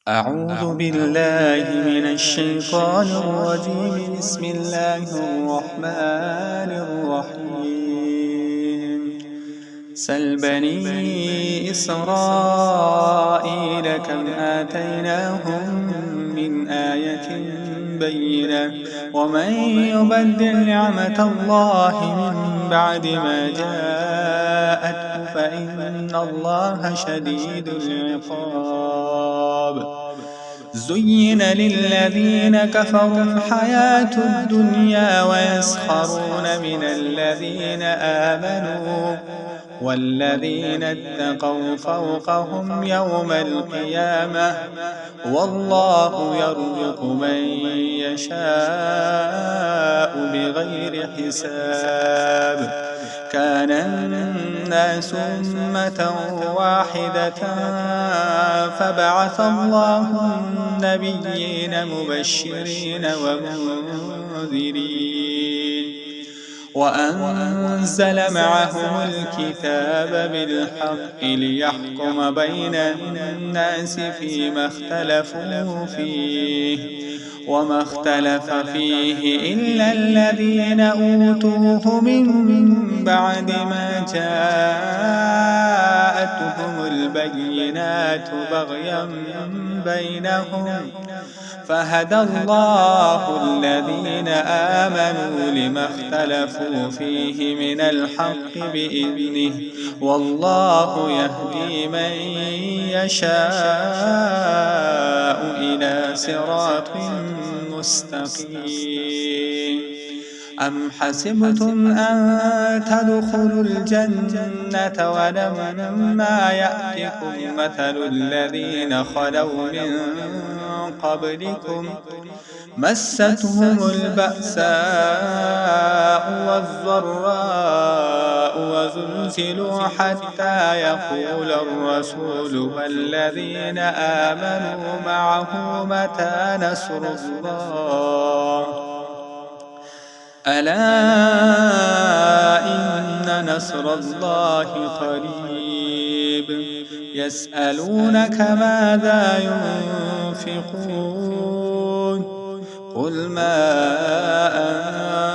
أعوذ بالله من الشيطان الرجيم. بسم الله الرحمن الرحيم. سل بني إسرائيل كم آتيناهم من آية بينة ومن يبدل نعمة الله من بعد ما جاءته فإن الله شديد العقاب. زين للذين كفروا الحياة الدنيا ويسخرون من الذين آمنوا والذين اتقوا فوقهم يوم القيامة والله يرزق من يشاء بغير حساب. كان الناس أمة واحدة فبعث الله النبيين مبشرين ومنذرين وأنزل معهم الكتاب بالحق ليحكم بين الناس فيما اختلفوا فيه وما اختلف فيه إلا الذين أوتوه من بعد ما جاءتهم البينات بغيا بينهم فهدى الله الذين آمنوا لما اختلفوا فيه من الحق بإذنه والله يهدي من يشاء إلى صراط مستقيم. أم حسبتم أن تدخلوا الجنة ولما يأتكم مثل الذين خلوا من قبلكم مستهم البأساء والضراء وزلزلوا حتى يقول الرسول والذين آمنوا معه متى نصر الله ألا إن نصر الله قريب. يسألونك ماذا ينفقون قل ما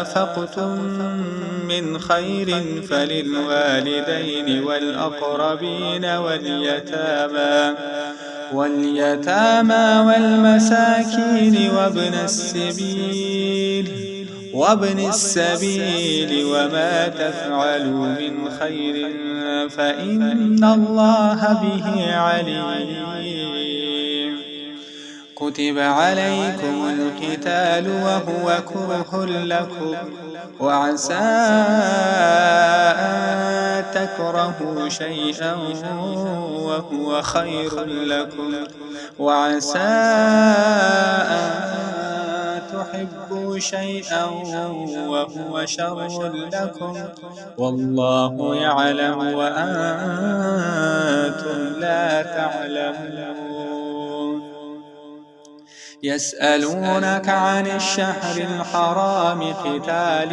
أنفقتم من خير فللوالدين والأقربين واليتامى والمساكين وابن السبيل وما تفعلوا من خير فإن الله به عليم. كتب عليكم القتال وهو كره لكم وعسى أن تكرهوا شيئا وهو خير لكم وعسى أن تحبوا شيئا وهو شر لكم والله يعلم وأنتم لا تعلمون. يسألونك عن الشهر الحرام قتال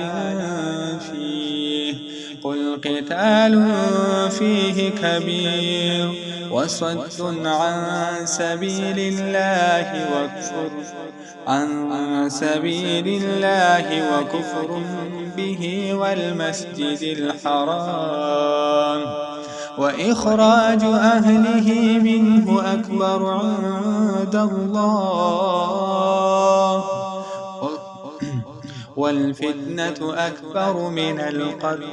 فيه قل قتال فيه كبير وصد عن سبيل الله وكفر به والمسجد الحرام وإخراج أهله منه أكبر عند الله والفتنة أكبر من القتل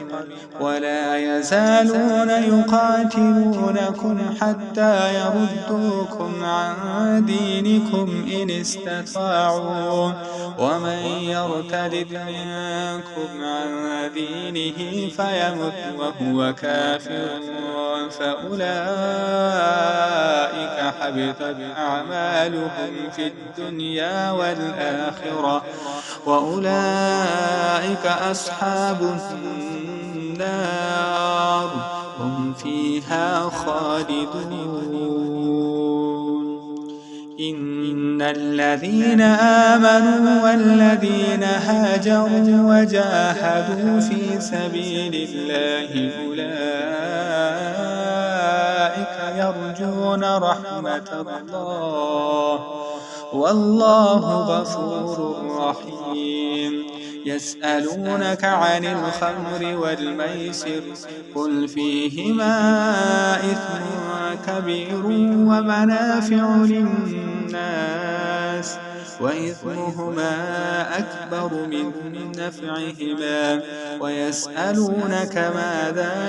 ولا يزالون يقاتلونكم حتى يردوكم عن دينكم إن استطاعوا ومن يرتد منكم عن دينه فيمت وهو كافر فأولئك حبطت أعمالهم في الدنيا والآخرة وأولئك أصحاب النار هم فيها خالدون. إن الذين آمنوا والذين هاجروا وجاهدوا في سبيل الله أولئك يرجون رحمة الله والله غفور رحيم. يسألونك عن الخمر والميسر قل فيهما إثم كبير ومنافع للناس وإثمهما أكبر من نفعهما ويسألونك ماذا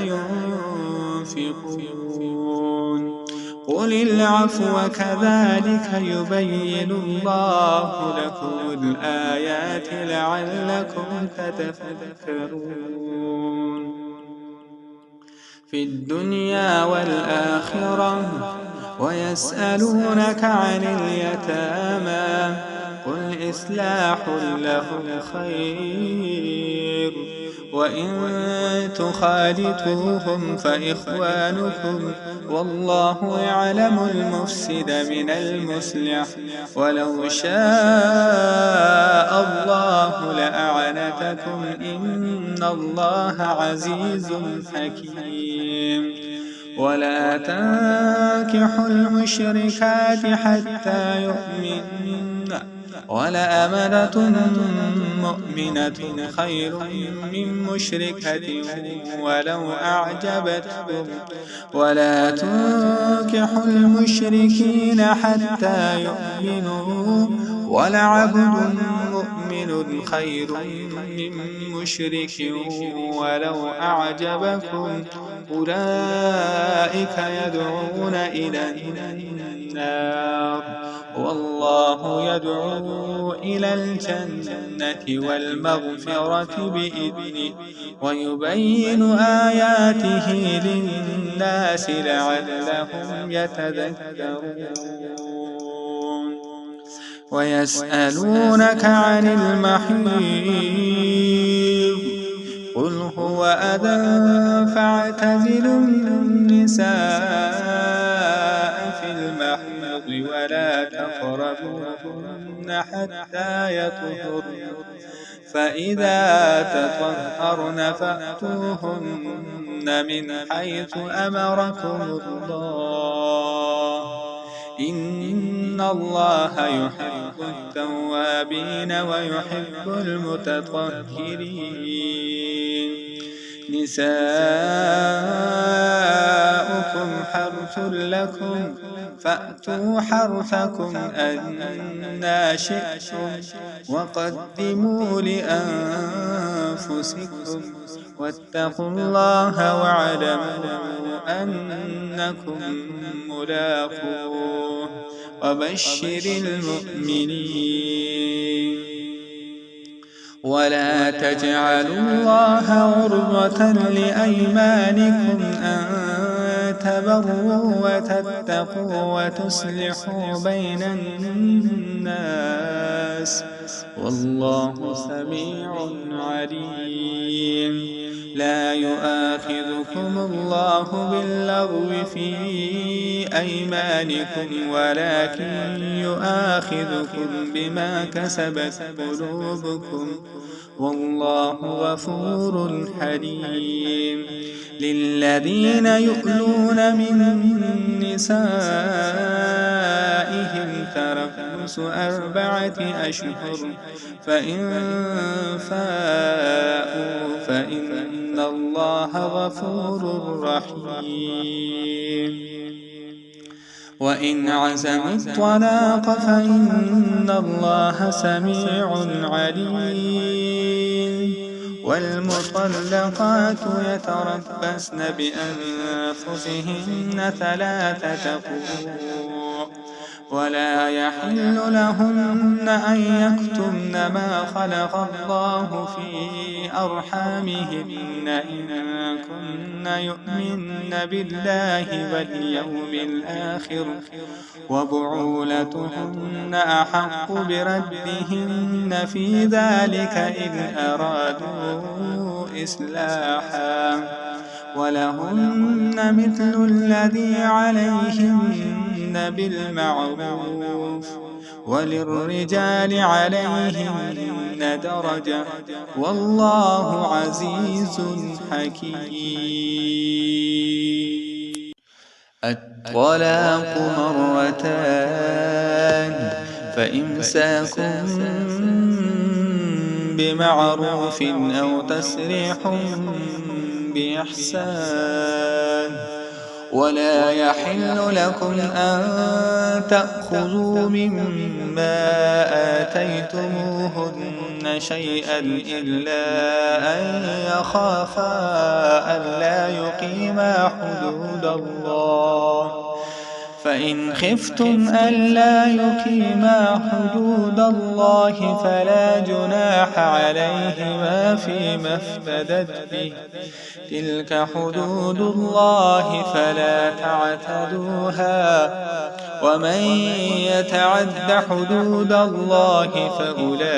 ينفقون قل العفو كذلك يبين الله لكم الآيات لعلكم تتفكرون في الدنيا والآخرة. ويسألونك عن اليتامى قل إصلاح لهم خير وإن تخالطوهم فإخوانكم والله يعلم المفسد من المصلح ولو شاء الله لأعنتكم إن الله عزيز حكيم. ولا تنكحوا المشركات حتى يؤمنن ولأمنة مؤمنة خير من مشركة ولو أعجبتكم ولا تنكحوا المشركين حتى يؤمنوا ولعبد مؤمن خير من مشرك ولو أعجبكم أولئك يدعون إلى النار والله يدعو إلى الجنة والمغفرة بإذنه ويبين آياته للناس لعلهم يتذكرون. ويسألونك عن المحيض قل هو أذى فاعتزلوا النساء في المحيض ولا تقربوهن حتى يطهرن فإذا تطهرن فأتوهن من حيث أمركم الله إن الله يحب التوابين ويحب المتطهرين. نساؤكم حرث لكم فأتوا حرثكم أنى شئتم وقدموا لأنفسكم واتقوا الله واعلموا أنكم ملاقوه وبشر المؤمنين. ولا تجعلوا الله عرضة لأيمانكم أن تبروا وتتقوا وتصلحوا بين الناس والله سميع عليم. لا يؤاخذكم الله باللغو في أيمانكم ولكن يؤاخذكم بما كسبت قلوبكم والله غفور حليم. للذين يؤلون من نسائهم تربص 4 أشهر فإن فاءوا فإن الله غفور رحيم. وإن عزموا الطلاق فإن الله سميع عليم. والمطلقات يتربصن بأنفسهن 3 قروء ولا يحل لهن أن يكتمن ما خلق الله في أرحامهن إن كن يؤمن بالله واليوم الآخر وبعولتهن أحق بردهن في ذلك إن أرادوا إصلاحا ولهن مثل الذي عليهن بالمعروف وللرجال عليهن درجة والله عزيز حكيم. الطلاق مرتان فإمساك بمعروف أو تسريح بإحسان ولا يحل لكم أن تأخذوا مما آتيتموهن شيئا إلا أن يخافا ألا يقيما حدود الله فإن خفتم ألا يقيما حدود الله فلا جناح عليهما فيما افتدت به تلك حدود الله فلا تعتدوها ومن يتعد حدود الله فأولئك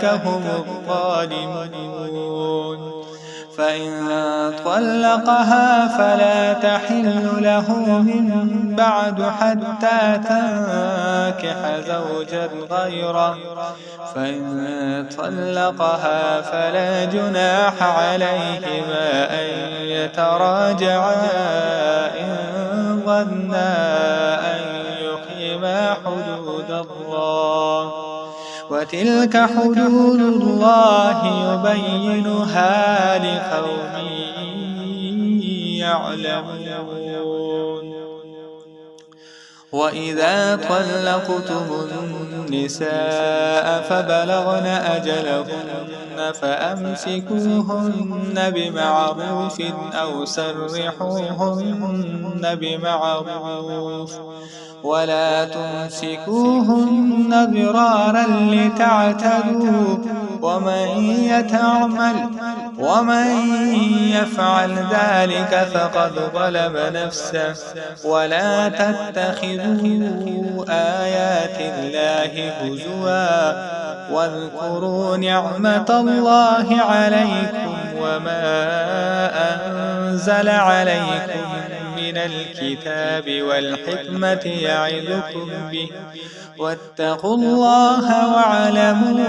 هم الظالمون فإن طلقها فلا تحل له من بعد حتى تنكح زوجا غيره فإن طلقها فلا جناح عليهما أن يتراجعا إن ظنا أن يقيما حدود الله وتلك حدود الله يبينها لقوم يعلمون وإذا طلقتم النساء فبلغن أجلهن فأمسكوهن بمعروف أو سرحوهن بمعروف ولا تمسكوهن ضرارا لتعتدوا ومن يفعل ذلك فقد ظلم نفسه ولا تتخذوا آيات الله هزوا واذكروا نعمة الله عليكم وما أنزل عليكم من الكتاب والحكمة يعظكم به واتقوا الله واعلموا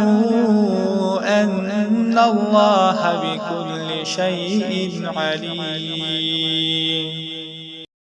أن الله بكل شيء عليم.